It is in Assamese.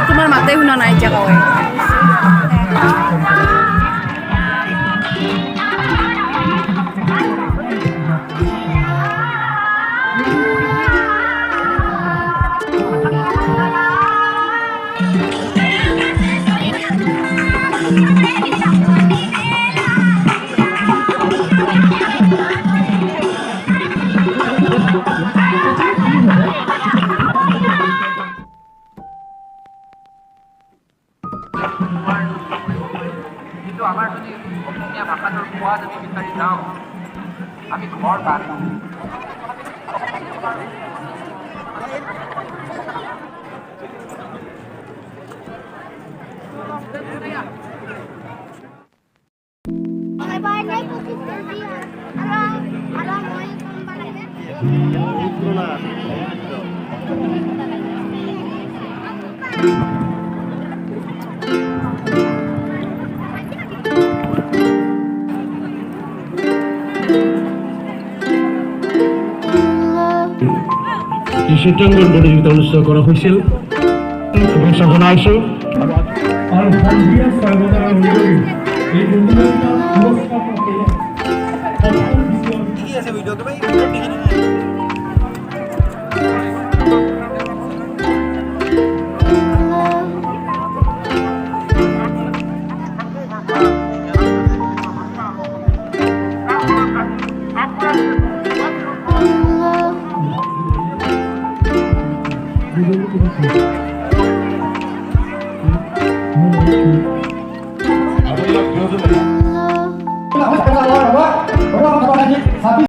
তোমাৰ মাথায় শুনা নাই এতিয়া কয় কিন্তু আমাৰ যদি অসমীয়া ভাষাটোৰ সোৱাদ আমি বিচাৰি যাওঁ আমি ঘৰ পাম চিত্ৰাঙ্কন প্ৰতিযোগিতা অনুষ্ঠিত কৰা হৈছিল শুভেচ্ছা জনাইছোঁ আৰু সন্ধিয়া স্বাগতৰ অনুযায়ী এই প্ৰতিযোগিতা পুৰস্কাৰ